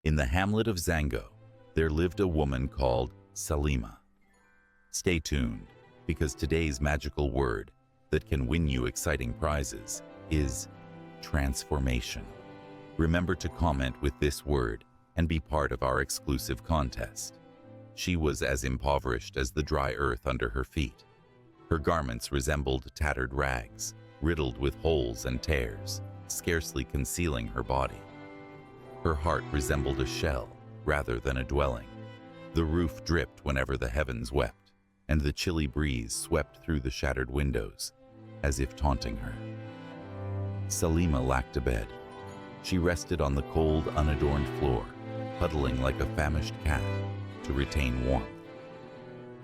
In the hamlet of Zango, there lived a woman called Salima. Stay tuned, because today's magical word that can win you exciting prizes is transformation. Remember to comment with this word and be part of our exclusive contest. She was as impoverished as the dry earth under her feet. Her garments resembled tattered rags, riddled with holes and tears, scarcely concealing her body. Her heart resembled a shell rather than a dwelling. The roof dripped whenever the heavens wept, and the chilly breeze swept through the shattered windows, as if taunting her. Salima lacked a bed. She rested on the cold, unadorned floor, huddling like a famished cat to retain warmth.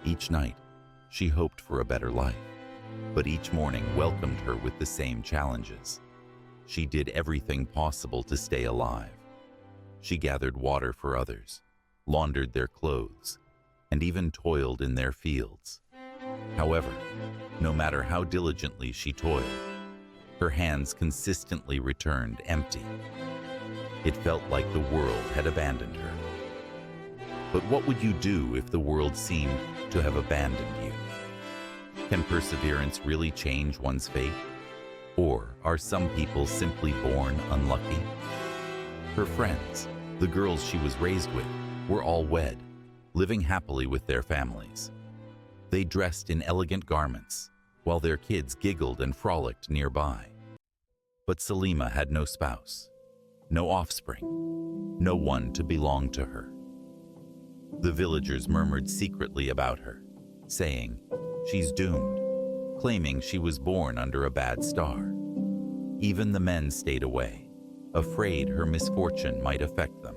Each night, she hoped for a better life, but each morning welcomed her with the same challenges. She did everything possible to stay alive. She gathered water for others, laundered their clothes, and even toiled in their fields. However, no matter how diligently she toiled, her hands consistently returned empty. It felt like the world had abandoned her. But what would you do if the world seemed to have abandoned you? Can perseverance really change one's fate? Or are some people simply born unlucky? Her friends, the girls she was raised with, were all wed, living happily with their families. They dressed in elegant garments, while their kids giggled and frolicked nearby. But Salima had no spouse, no offspring, no one to belong to her. The villagers murmured secretly about her, saying, "She's doomed," claiming she was born under a bad star. Even the men stayed away, afraid her misfortune might affect them.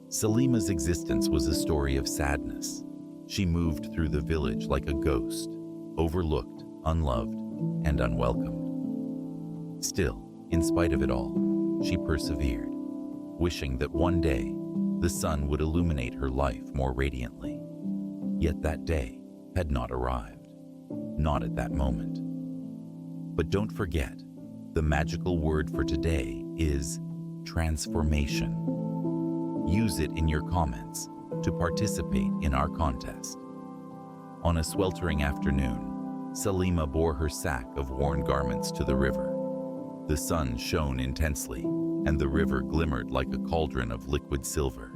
Salima's existence was a story of sadness. She moved through the village like a ghost, overlooked, unloved, and unwelcomed. Still, in spite of it all, she persevered, wishing that one day the sun would illuminate her life more radiantly. Yet that day had not arrived, not at that moment. But don't forget, the magical word for today is transformation. Use it in your comments to participate in our contest. On a sweltering afternoon, Salima bore her sack of worn garments to the river. The sun shone intensely, and the river glimmered like a cauldron of liquid silver.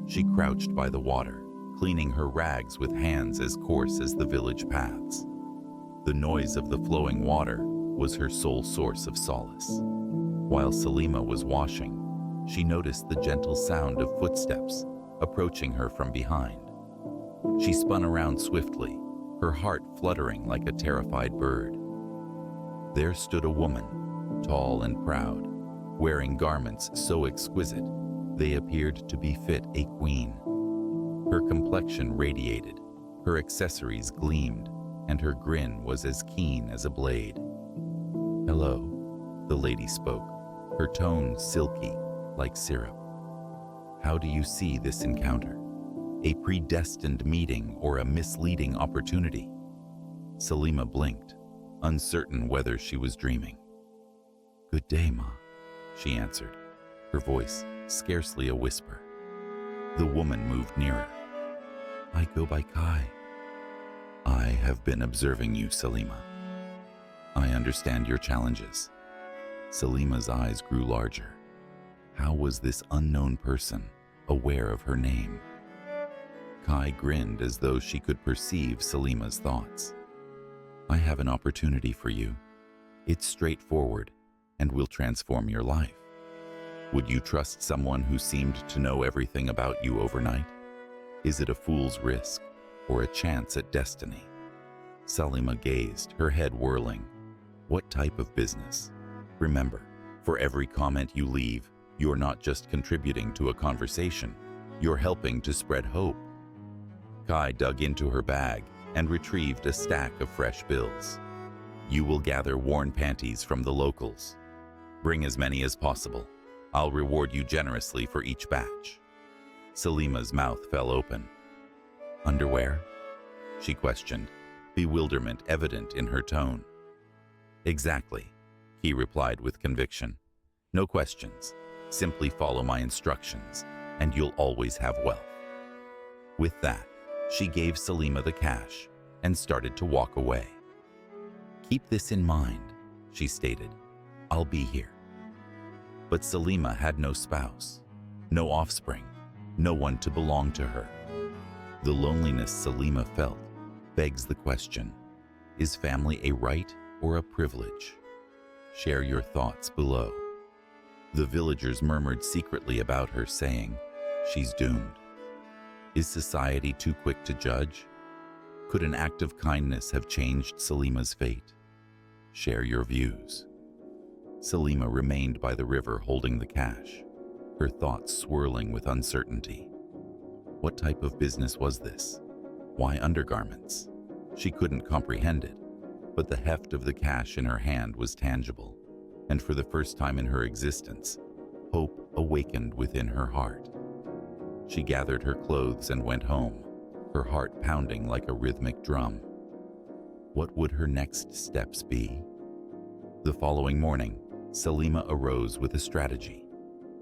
She crouched by the water, cleaning her rags with hands as coarse as the village paths. The noise of the flowing water was her sole source of solace. While Salima was washing, she noticed the gentle sound of footsteps approaching her from behind. She spun around swiftly, her heart fluttering like a terrified bird. There stood a woman, tall and proud, wearing garments so exquisite they appeared to befit a queen. Her complexion radiated, her accessories gleamed, and her grin was as keen as a blade. "Hello," the lady spoke, her tone silky like syrup. "How do you see this encounter? A predestined meeting or a misleading opportunity?" Salima blinked, uncertain whether she was dreaming. "Good day, Ma," she answered, her voice scarcely a whisper. The woman moved nearer. "I go by Kai." "I have been observing you, Salima. I understand your challenges." Salima's eyes grew larger. How was this unknown person aware of her name? Kai grinned as though she could perceive Salima's thoughts. "I have an opportunity for you. It's straightforward and will transform your life. Would you trust someone who seemed to know everything about you overnight? Is it a fool's risk or a chance at destiny?" Salima gazed, her head whirling. What type of business? Remember, for every comment you leave, you're not just contributing to a conversation, you're helping to spread hope. Kai dug into her bag and retrieved a stack of fresh bills. "You will gather worn panties from the locals. Bring as many as possible. I'll reward you generously for each batch." Salima's mouth fell open. "Underwear?" she questioned, bewilderment evident in her tone. "Exactly," he replied with conviction. "No questions. Simply follow my instructions, and you'll always have wealth." With that, she gave Salima the cash and started to walk away. "Keep this in mind," she stated. "I'll be here." But Salima had no spouse, no offspring, no one to belong to her. The loneliness Salima felt begs the question, is family a right or a privilege? Share your thoughts below. The villagers murmured secretly about her, saying, "She's doomed." Is society too quick to judge? Could an act of kindness have changed Salima's fate? Share your views. Salima remained by the river holding the cash, her thoughts swirling with uncertainty. What type of business was this? Why undergarments? She couldn't comprehend it, but the heft of the cash in her hand was tangible, and for the first time in her existence, hope awakened within her heart. She gathered her clothes and went home, her heart pounding like a rhythmic drum. What would her next steps be? The following morning, Salima arose with a strategy.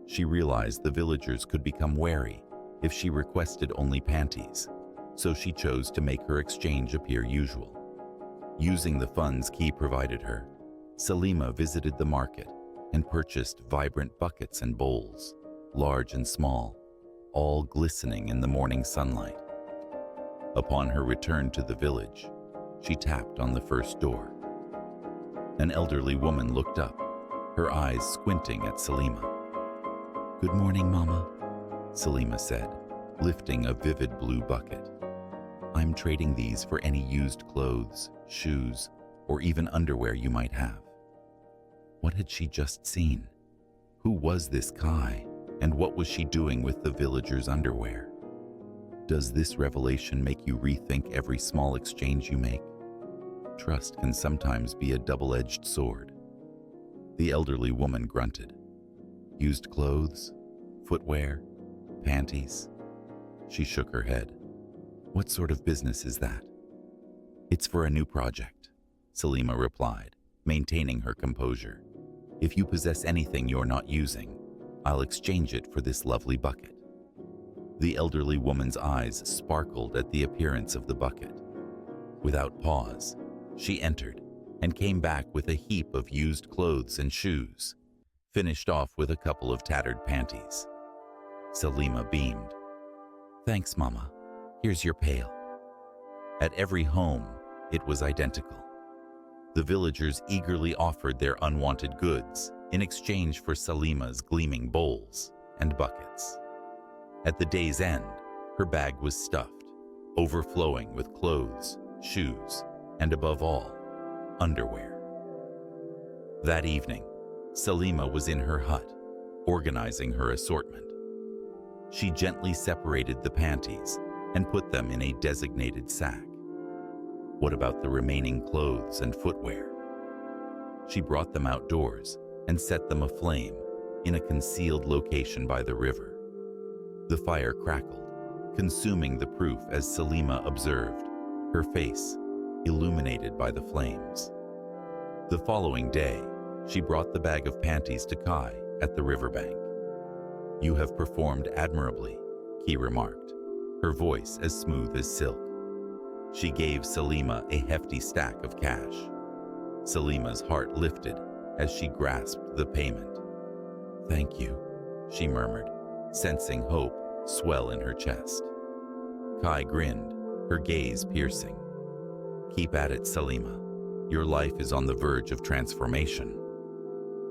She realized the villagers could become wary if she requested only panties, so she chose to make her exchange appear usual. Using the funds Key provided her, Salima visited the market and purchased vibrant buckets and bowls, large and small, all glistening in the morning sunlight. Upon her return to the village, she tapped on the first door. An elderly woman looked up, her eyes squinting at Salima. "Good morning, Mama," Salima said, lifting a vivid blue bucket. "I'm trading these for any used clothes, shoes, or even underwear you might have." What had she just seen? Who was this Kai, and what was she doing with the villagers' underwear? Does this revelation make you rethink every small exchange you make? Trust can sometimes be a double-edged sword. The elderly woman grunted. Used clothes? Footwear? Panties? She shook her head. What sort of business is that? It's for a new project, Salima replied, maintaining her composure. If you possess anything you're not using, I'll exchange it for this lovely bucket. The elderly woman's eyes sparkled at the appearance of the bucket. Without pause, she entered and came back with a heap of used clothes and shoes, finished off with a couple of tattered panties. Salima beamed. "Thanks, Mama. Here's your pail." At every home, it was identical. The villagers eagerly offered their unwanted goods in exchange for Salima's gleaming bowls and buckets. At the day's end, her bag was stuffed, overflowing with clothes, shoes, and above all, underwear. That evening, Salima was in her hut, organizing her assortment. She gently separated the panties and put them in a designated sack. What about the remaining clothes and footwear? She brought them outdoors and set them aflame in a concealed location by the river. The fire crackled, consuming the proof as Salima observed, her face illuminated by the flames. The following day, she brought the bag of panties to Kai at the riverbank. "You have performed admirably," Ki remarked, her voice as smooth as silk. She gave Salima a hefty stack of cash. Salima's heart lifted as she grasped the payment. "Thank you," she murmured, sensing hope swell in her chest. Kai grinned, her gaze piercing. "Keep at it, Salima. Your life is on the verge of transformation."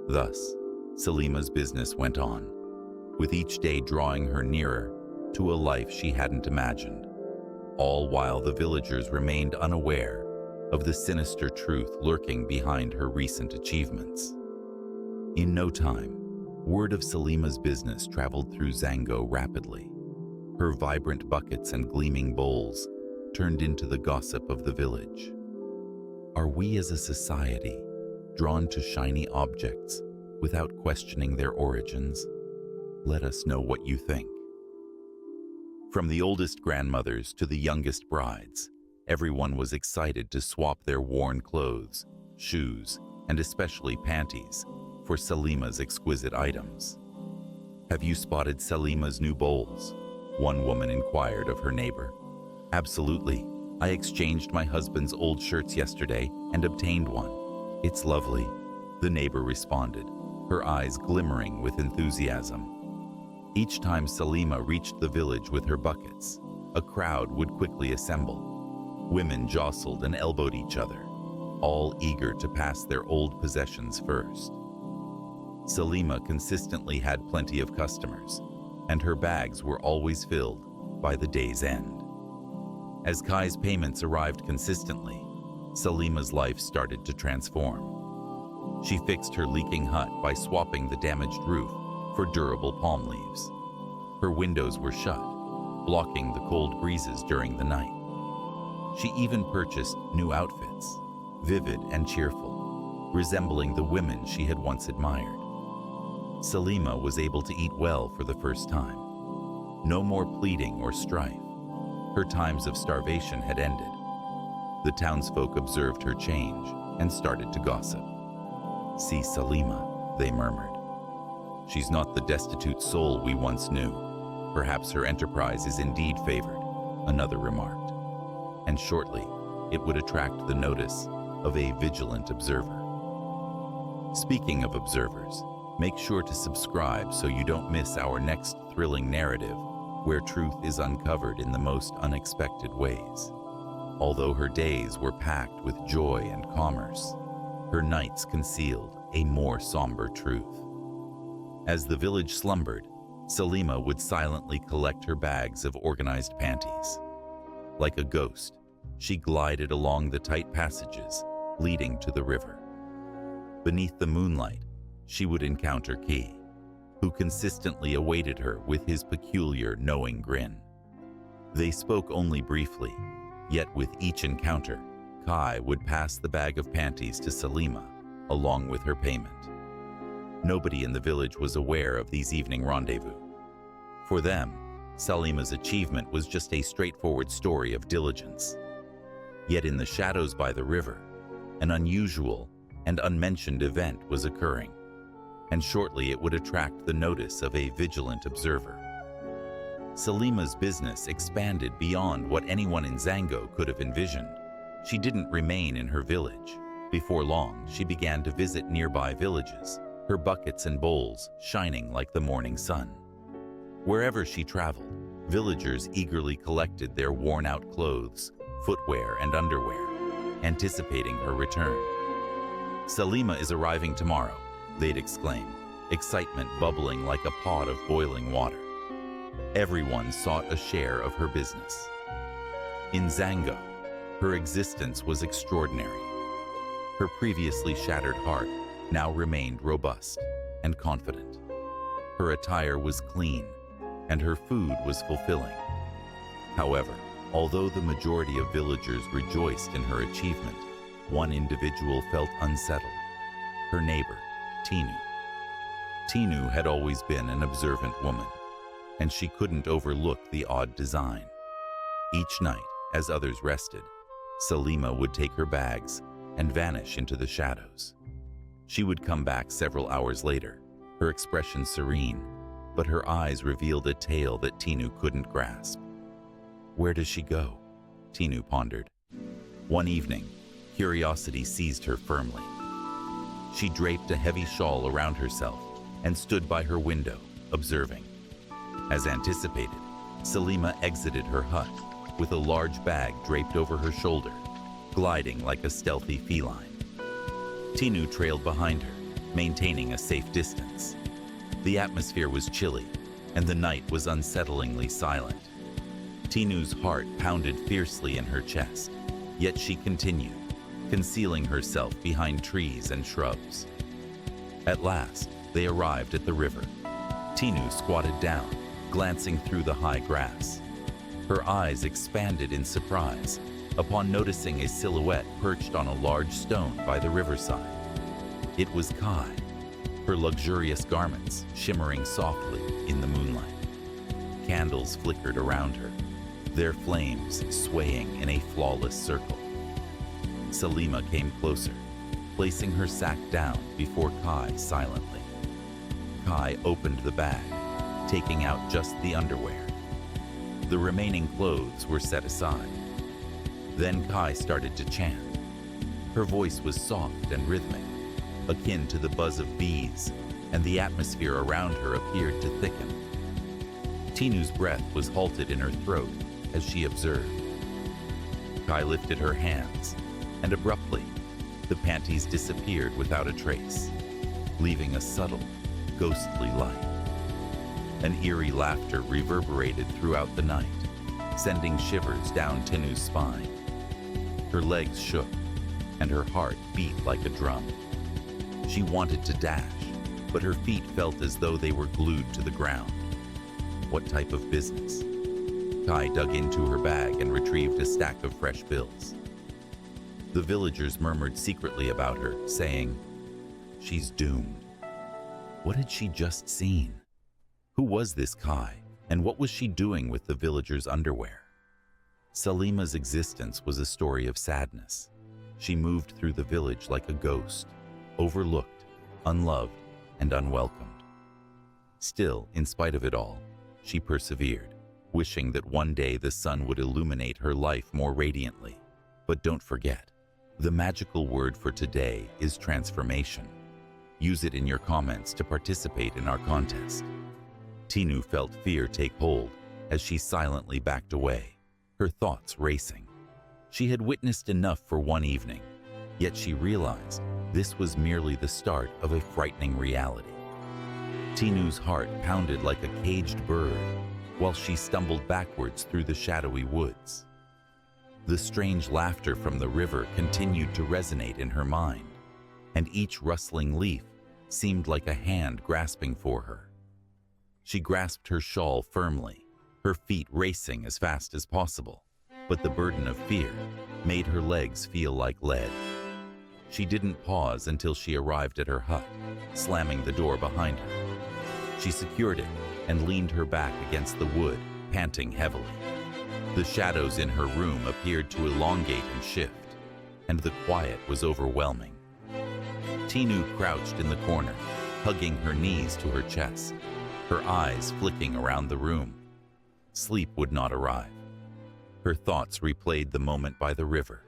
Thus, Salima's business went on, with each day drawing her nearer to a life she hadn't imagined, all while the villagers remained unaware of the sinister truth lurking behind her recent achievements. In no time, word of Salima's business traveled through Zango rapidly. Her vibrant buckets and gleaming bowls turned into the gossip of the village. Are we as a society drawn to shiny objects without questioning their origins? Let us know what you think. From the oldest grandmothers to the youngest brides, everyone was excited to swap their worn clothes, shoes, and especially panties for Salima's exquisite items. "Have you spotted Salima's new bowls?" one woman inquired of her neighbor. "Absolutely. I exchanged my husband's old shirts yesterday and obtained one. It's lovely," the neighbor responded, her eyes glimmering with enthusiasm. Each time Salima reached the village with her buckets, a crowd would quickly assemble. Women jostled and elbowed each other, all eager to pass their old possessions first. Salima consistently had plenty of customers, and her bags were always filled by the day's end. As Kai's payments arrived consistently, Salima's life started to transform. She fixed her leaking hut by swapping the damaged roof for durable palm leaves. Her windows were shut, blocking the cold breezes during the night. She even purchased new outfits, vivid and cheerful, resembling the women she had once admired. Salima was able to eat well for the first time. No more pleading or strife. Her times of starvation had ended. The townsfolk observed her change and started to gossip. "See Salima," they murmured. "She's not the destitute soul we once knew. Perhaps her enterprise is indeed favored," another remarked. And shortly, it would attract the notice of a vigilant observer. Speaking of observers, make sure to subscribe so you don't miss our next thrilling narrative, where truth is uncovered in the most unexpected ways. Although her days were packed with joy and commerce, her nights concealed a more somber truth. As the village slumbered, Salima would silently collect her bags of organized panties. Like a ghost, she glided along the tight passages leading to the river. Beneath the moonlight, she would encounter Ki, who consistently awaited her with his peculiar knowing grin. They spoke only briefly, yet with each encounter, Kai would pass the bag of panties to Salima, along with her payment. Nobody in the village was aware of these evening rendezvous. For them, Salima's achievement was just a straightforward story of diligence. Yet in the shadows by the river, an unusual and unmentioned event was occurring, and shortly it would attract the notice of a vigilant observer. Salima's business expanded beyond what anyone in Zango could have envisioned. She didn't remain in her village. Before long, she began to visit nearby villages, her buckets and bowls shining like the morning sun. Wherever she traveled, villagers eagerly collected their worn-out clothes, footwear, and underwear, anticipating her return. "Salima is arriving tomorrow," they'd exclaim, excitement bubbling like a pot of boiling water. Everyone sought a share of her business. In Zango, her existence was extraordinary. Her previously shattered heart now remained robust and confident. Her attire was clean, and her food was fulfilling. However, although the majority of villagers rejoiced in her achievement, one individual felt unsettled: her neighbor, Tinu. Tinu had always been an observant woman, and she couldn't overlook the odd design. Each night, as others rested, Salima would take her bags and vanish into the shadows. She would come back several hours later, her expression serene, but her eyes revealed a tale that Tinu couldn't grasp. "Where does she go?" Tinu pondered. One evening, curiosity seized her firmly. She draped a heavy shawl around herself and stood by her window, observing. As anticipated, Salima exited her hut with a large bag draped over her shoulder, gliding like a stealthy feline. Tinu trailed behind her, maintaining a safe distance. The atmosphere was chilly, and the night was unsettlingly silent. Tinu's heart pounded fiercely in her chest, yet she continued, concealing herself behind trees and shrubs. At last, they arrived at the river. Tinu squatted down, glancing through the high grass. Her eyes expanded in surprise upon noticing a silhouette perched on a large stone by the riverside. It was Kai, her luxurious garments shimmering softly in the moonlight. Candles flickered around her, their flames swaying in a flawless circle. Salima came closer, placing her sack down before Kai silently. Kai opened the bag, taking out just the underwear. The remaining clothes were set aside. Then Kai started to chant. Her voice was soft and rhythmic, akin to the buzz of bees, and the atmosphere around her appeared to thicken. Tinu's breath was halted in her throat as she observed. Kai lifted her hands, and abruptly, the panties disappeared without a trace, leaving a subtle, ghostly light. An eerie laughter reverberated throughout the night, sending shivers down Tinu's spine. Her legs shook, and her heart beat like a drum. She wanted to dash, but her feet felt as though they were glued to the ground. What type of business? Kai dug into her bag and retrieved a stack of fresh bills. The villagers murmured secretly about her, saying, "She's doomed." What had she just seen? Who was this Kai, and what was she doing with the villagers' underwear? Salima's existence was a story of sadness. She moved through the village like a ghost, overlooked, unloved, and unwelcomed. Still, in spite of it all, she persevered, wishing that one day the sun would illuminate her life more radiantly. But don't forget, the magical word for today is transformation. Use it in your comments to participate in our contest. Tinu felt fear take hold as she silently backed away, her thoughts racing. She had witnessed enough for one evening, yet she realized this was merely the start of a frightening reality. Tinu's heart pounded like a caged bird while she stumbled backwards through the shadowy woods. The strange laughter from the river continued to resonate in her mind, and each rustling leaf seemed like a hand grasping for her. She grasped her shawl firmly, her feet racing as fast as possible, but the burden of fear made her legs feel like lead. She didn't pause until she arrived at her hut, slamming the door behind her. She secured it and leaned her back against the wood, panting heavily. The shadows in her room appeared to elongate and shift, and the quiet was overwhelming. Tinu crouched in the corner, hugging her knees to her chest, her eyes flicking around the room. Sleep would not arrive. Her thoughts replayed the moment by the river,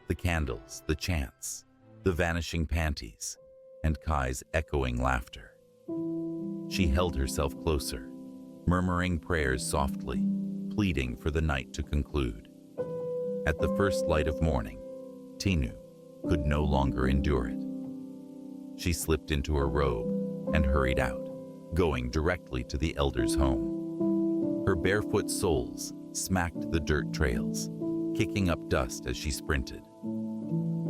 the candles, the chants, the vanishing panties, and Kai's echoing laughter. She held herself closer, murmuring prayers softly, pleading for the night to conclude. At the first light of morning, Tinu could no longer endure it. She slipped into her robe and hurried out, going directly to the elder's home. Her barefoot soles smacked the dirt trails, kicking up dust as she sprinted.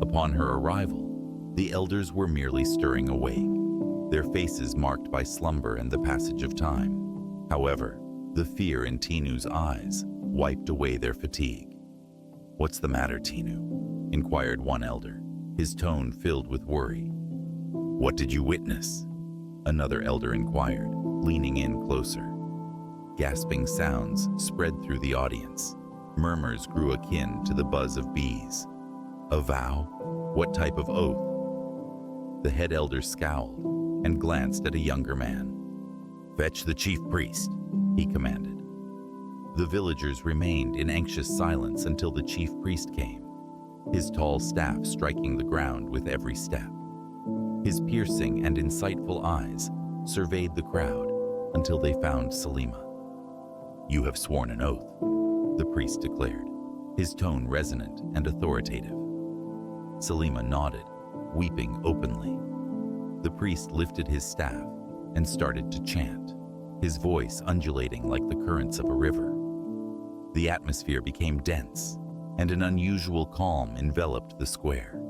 Upon her arrival, the elders were merely stirring awake, their faces marked by slumber and the passage of time. However, the fear in Tinu's eyes wiped away their fatigue. "What's the matter, Tinu?" inquired one elder, his tone filled with worry. "What did you witness?" another elder inquired, leaning in closer. Gasping sounds spread through the audience. Murmurs grew akin to the buzz of bees. "A vow? What type of oath?" The head elder scowled and glanced at a younger man. "Fetch the chief priest," he commanded. The villagers remained in anxious silence until the chief priest came, his tall staff striking the ground with every step. His piercing and insightful eyes surveyed the crowd until they found Salima. "You have sworn an oath," the priest declared, his tone resonant and authoritative. Salima nodded, weeping openly. The priest lifted his staff and started to chant, his voice undulating like the currents of a river. The atmosphere became dense, and an unusual calm enveloped the square.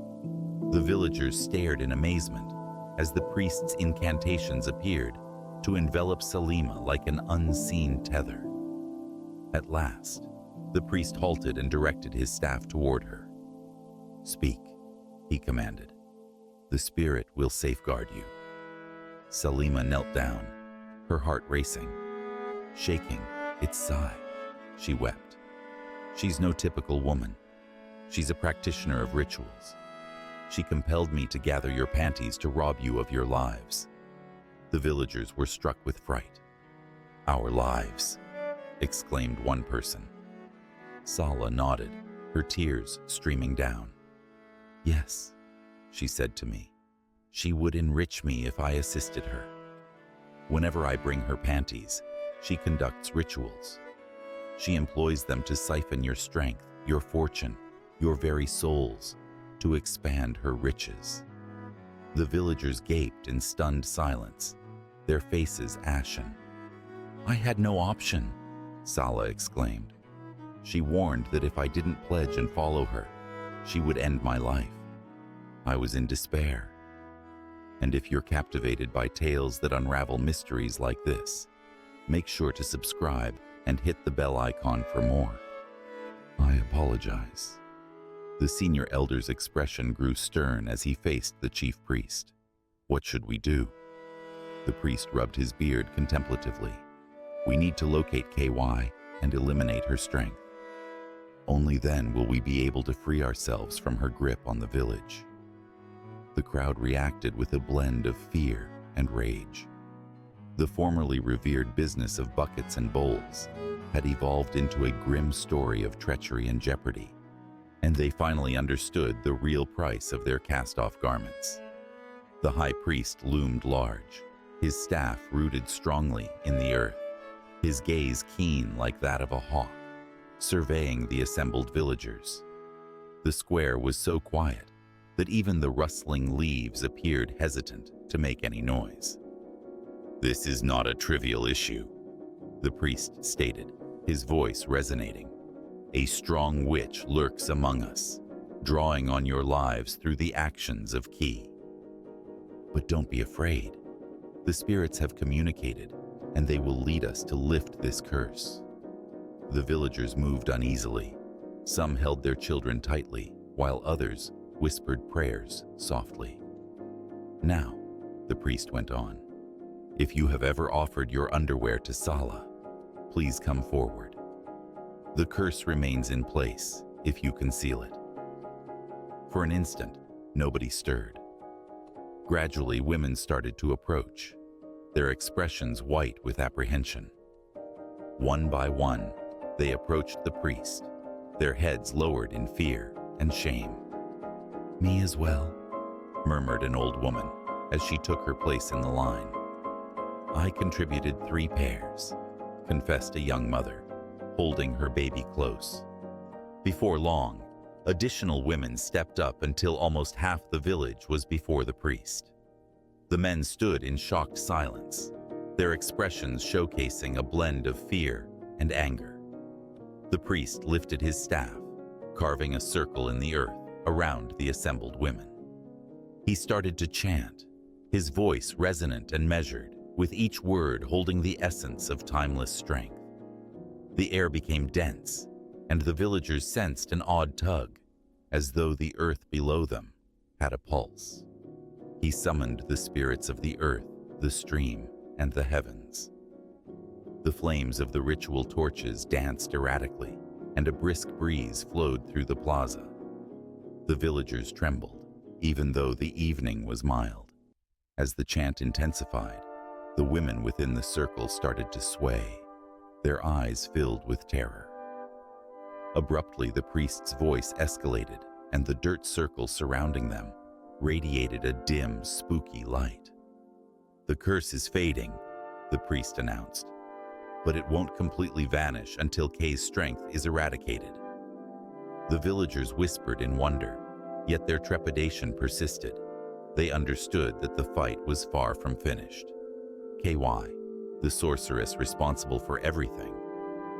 The villagers stared in amazement as the priest's incantations appeared to envelop Salima like an unseen tether. At last, the priest halted and directed his staff toward her. "Speak," he commanded. "The spirit will safeguard you." Salima knelt down, her heart racing. Shaking its sigh, she wept. "She's no typical woman. She's a practitioner of rituals. She compelled me to gather your panties to rob you of your lives." The villagers were struck with fright. "Our lives," exclaimed one person. Sala nodded, her tears streaming down. "Yes," she said to me. "She would enrich me if I assisted her. Whenever I bring her panties, she conducts rituals. She employs them to siphon your strength, your fortune, your very souls, to expand her riches." The villagers gaped in stunned silence, their faces ashen. "I had no option," Sala exclaimed. "She warned that if I didn't pledge and follow her, she would end my life. I was in despair. And if you're captivated by tales that unravel mysteries like this, make sure to subscribe and hit the bell icon for more." "I apologize." The senior elder's expression grew stern as he faced the chief priest. "What should we do?" The priest rubbed his beard contemplatively. "We need to locate KY and eliminate her strength. Only then will we be able to free ourselves from her grip on the village." The crowd reacted with a blend of fear and rage. The formerly revered business of buckets and bowls had evolved into a grim story of treachery and jeopardy, and they finally understood the real price of their cast-off garments. The high priest loomed large, his staff rooted strongly in the earth, his gaze keen like that of a hawk, surveying the assembled villagers. The square was so quiet that even the rustling leaves appeared hesitant to make any noise. "This is not a trivial issue," the priest stated, his voice resonating. "A strong witch lurks among us, drawing on your lives through the actions of Ki. But don't be afraid. The spirits have communicated, and they will lead us to lift this curse." The villagers moved uneasily. Some held their children tightly, while others whispered prayers softly. "Now," the priest went on, "if you have ever offered your underwear to Sala, please come forward. The curse remains in place if you conceal it." For an instant, nobody stirred. Gradually, women started to approach, their expressions white with apprehension. One by one, they approached the priest, their heads lowered in fear and shame. "Me as well," murmured an old woman as she took her place in the line. "I contributed 3 pairs," confessed a young mother, holding her baby close. Before long, additional women stepped up until almost half the village was before the priest. The men stood in shocked silence, their expressions showcasing a blend of fear and anger. The priest lifted his staff, carving a circle in the earth around the assembled women. He started to chant, his voice resonant and measured, with each word holding the essence of timeless strength. The air became dense, and the villagers sensed an odd tug, as though the earth below them had a pulse. He summoned the spirits of the earth, the stream, and the heavens. The flames of the ritual torches danced erratically, and a brisk breeze flowed through the plaza. The villagers trembled, even though the evening was mild. As the chant intensified, the women within the circle started to sway, their eyes filled with terror. Abruptly, the priest's voice escalated, and the dirt circle surrounding them radiated a dim, spooky light. "The curse is fading," the priest announced, "but it won't completely vanish until Kay's strength is eradicated." The villagers whispered in wonder, yet their trepidation persisted. They understood that the fight was far from finished. KY, the sorceress responsible for everything,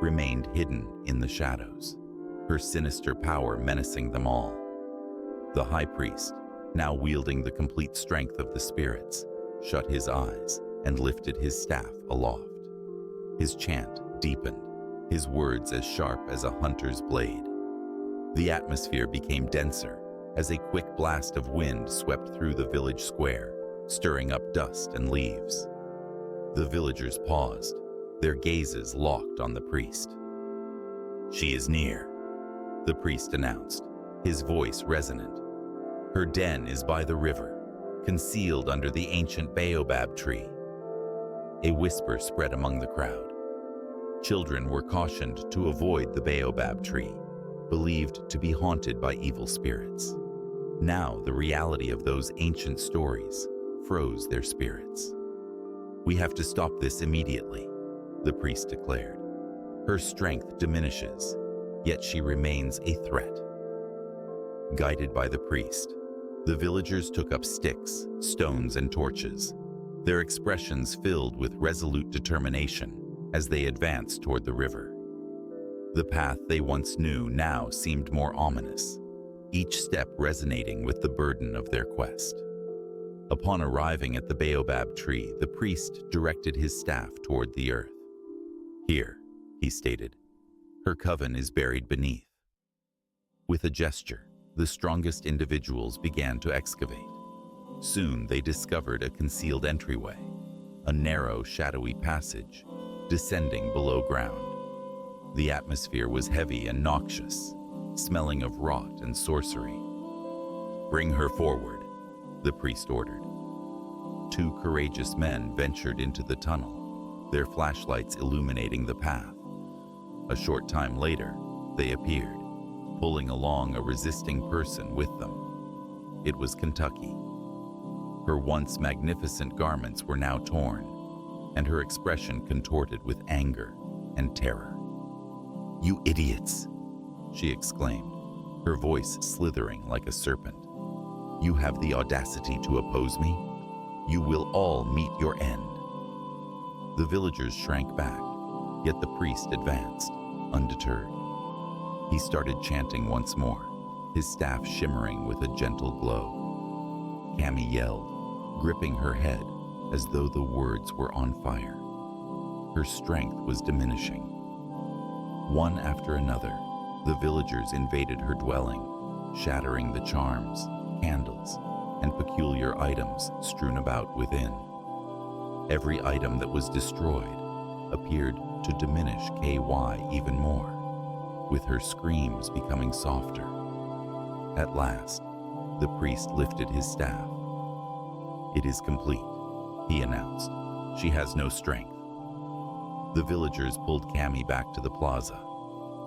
remained hidden in the shadows, her sinister power menacing them all. The high priest, now wielding the complete strength of the spirits, shut his eyes and lifted his staff aloft. His chant deepened, his words as sharp as a hunter's blade. The atmosphere became denser as a quick blast of wind swept through the village square, stirring up dust and leaves. The villagers paused, their gazes locked on the priest. "She is near," the priest announced, his voice resonant. "Her den is by the river, concealed under the ancient baobab tree." A whisper spread among the crowd. Children were cautioned to avoid the baobab tree, believed to be haunted by evil spirits. Now, the reality of those ancient stories froze their spirits. "We have to stop this immediately," the priest declared. "Her strength diminishes, yet she remains a threat." Guided by the priest, the villagers took up sticks, stones, and torches, their expressions filled with resolute determination as they advanced toward the river. The path they once knew now seemed more ominous, each step resonating with the burden of their quest. Upon arriving at the baobab tree, the priest directed his staff toward the earth. "Here," he stated, "her coven is buried beneath." With a gesture, the strongest individuals began to excavate. Soon they discovered a concealed entryway, a narrow, shadowy passage, descending below ground. The atmosphere was heavy and noxious, smelling of rot and sorcery. "Bring her forward," the priest ordered. Two courageous men ventured into the tunnel, their flashlights illuminating the path. A short time later, they appeared, pulling along a resisting person with them. It was Kentucky. Her once magnificent garments were now torn, and her expression contorted with anger and terror. "You idiots!" she exclaimed, her voice slithering like a serpent. "You have the audacity to oppose me? You will all meet your end." The villagers shrank back, yet the priest advanced, undeterred. He started chanting once more, his staff shimmering with a gentle glow. Cammy yelled, gripping her head as though the words were on fire. Her strength was diminishing. One after another, the villagers invaded her dwelling, shattering the charms, candles, and peculiar items strewn about within. Every item that was destroyed appeared to diminish KY even more, with her screams becoming softer. At last, the priest lifted his staff. "It is complete," he announced. "She has no strength." The villagers pulled Cammy back to the plaza.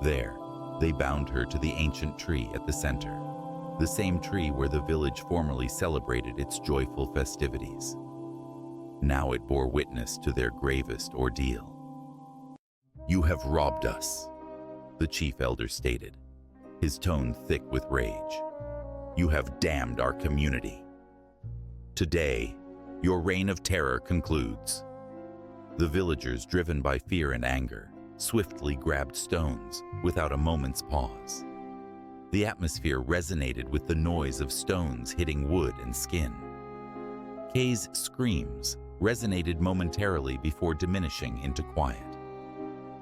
There, they bound her to the ancient tree at the center, the same tree where the village formerly celebrated its joyful festivities. Now it bore witness to their gravest ordeal. "You have robbed us," the chief elder stated, his tone thick with rage. "You have damned our community. Today, your reign of terror concludes." The villagers, driven by fear and anger, swiftly grabbed stones without a moment's pause. The atmosphere resonated with the noise of stones hitting wood and skin. Kay's screams resonated momentarily before diminishing into quiet.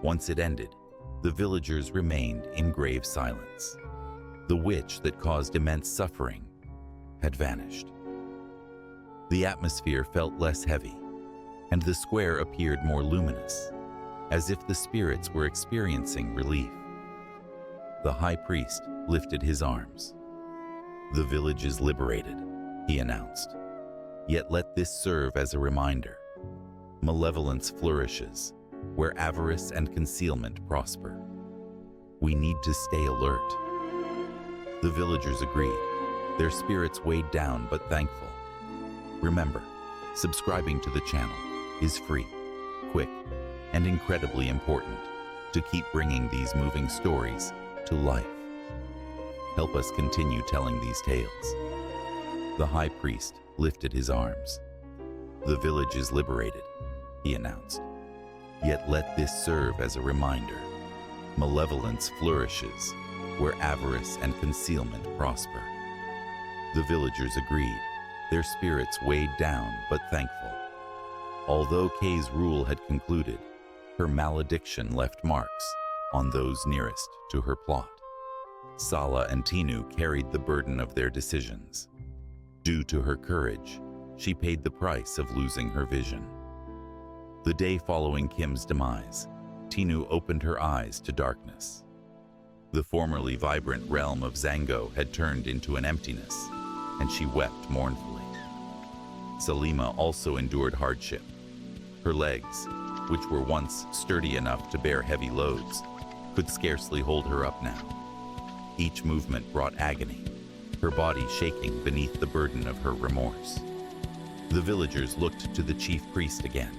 Once it ended, the villagers remained in grave silence. The witch that caused immense suffering had vanished. The atmosphere felt less heavy, and the square appeared more luminous, as if the spirits were experiencing relief. The high priest lifted his arms. "The village is liberated," he announced. "Yet let this serve as a reminder. Malevolence flourishes where avarice and concealment prosper. We need to stay alert." The villagers agreed, their spirits weighed down but thankful. Remember, subscribing to the channel is free, quick, and incredibly important to keep bringing these moving stories to life. Help us continue telling these tales. The high priest lifted his arms. "The village is liberated," he announced. "Yet let this serve as a reminder. Malevolence flourishes where avarice and concealment prosper." The villagers agreed, their spirits weighed down but thankful. Although Kay's rule had concluded, her malediction left marks on those nearest to her plot. Sala and Tinu carried the burden of their decisions. Due to her courage, she paid the price of losing her vision. The day following Kim's demise, Tinu opened her eyes to darkness. The formerly vibrant realm of Zango had turned into an emptiness, and she wept mournfully. Salima also endured hardship. Her legs, which were once sturdy enough to bear heavy loads, could scarcely hold her up now. Each movement brought agony, her body shaking beneath the burden of her remorse. The villagers looked to the chief priest again.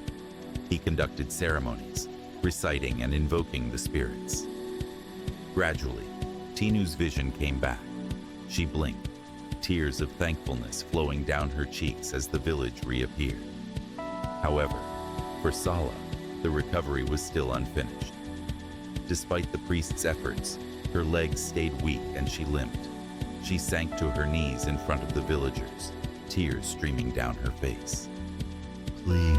He conducted ceremonies, reciting and invoking the spirits. Gradually, Tinu's vision came back. She blinked, tears of thankfulness flowing down her cheeks as the village reappeared. However, for Sala, the recovery was still unfinished. Despite the priest's efforts, her legs stayed weak and she limped. She sank to her knees in front of the villagers, tears streaming down her face. "Please,"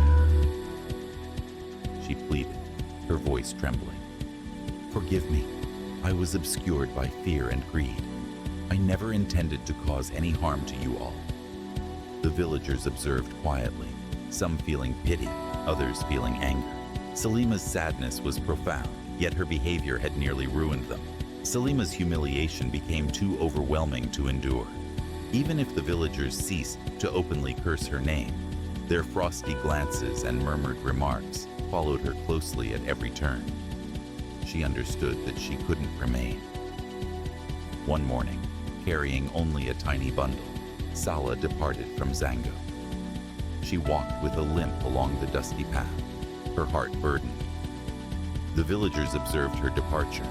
she pleaded, her voice trembling. "Forgive me. I was obscured by fear and greed. I never intended to cause any harm to you all." The villagers observed quietly, some feeling pity, others feeling anger. Salima's sadness was profound, yet her behavior had nearly ruined them. Salima's humiliation became too overwhelming to endure. Even if the villagers ceased to openly curse her name, their frosty glances and murmured remarks followed her closely at every turn. She understood that she couldn't remain. One morning, carrying only a tiny bundle, Sala departed from Zango. She walked with a limp along the dusty path, her heart burdened. The villagers observed her departure,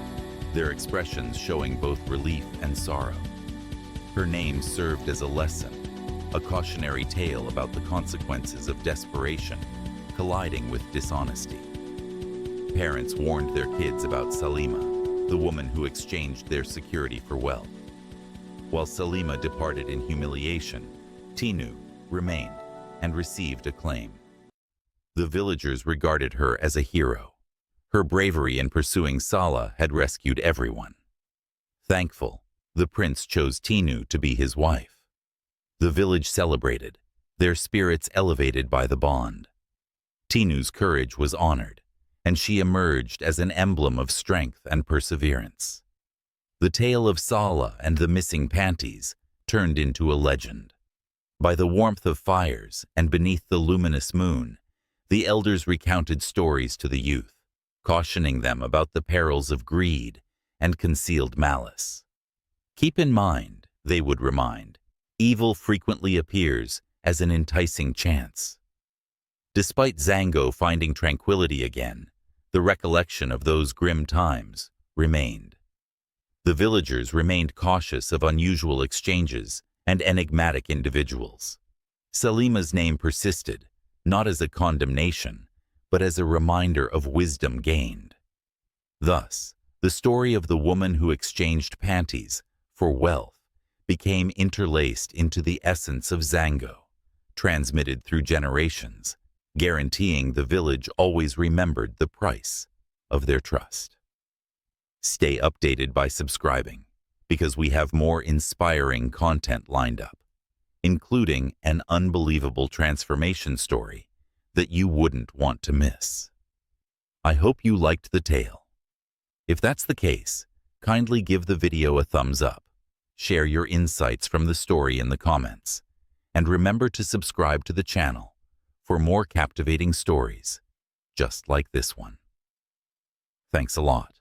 their expressions showing both relief and sorrow. Her name served as a lesson, a cautionary tale about the consequences of desperation colliding with dishonesty. Parents warned their kids about Salima, the woman who exchanged their security for wealth. While Salima departed in humiliation, Tinu remained and received acclaim. The villagers regarded her as a hero. Her bravery in pursuing Sala had rescued everyone. Thankful, the prince chose Tinu to be his wife. The village celebrated, their spirits elevated by the bond. Tinu's courage was honored, and she emerged as an emblem of strength and perseverance. The tale of Sala and the missing Panties turned into a legend. By the warmth of fires and beneath the luminous moon, the elders recounted stories to the youth, cautioning them about the perils of greed and concealed malice. "Keep in mind," they would remind, "evil frequently appears as an enticing chance." Despite Zango finding tranquility again, the recollection of those grim times remained. The villagers remained cautious of unusual exchanges and enigmatic individuals. Salima's name persisted, not as a condemnation, but as a reminder of wisdom gained. Thus, the story of the woman who exchanged panties for wealth became interlaced into the essence of Zango, transmitted through generations, guaranteeing the village always remembered the price of their trust. Stay updated by subscribing, because we have more inspiring content lined up, including an unbelievable transformation story that you wouldn't want to miss. I hope you liked the tale. If that's the case, kindly give the video a thumbs up, share your insights from the story in the comments, and remember to subscribe to the channel for more captivating stories just like this one. Thanks a lot.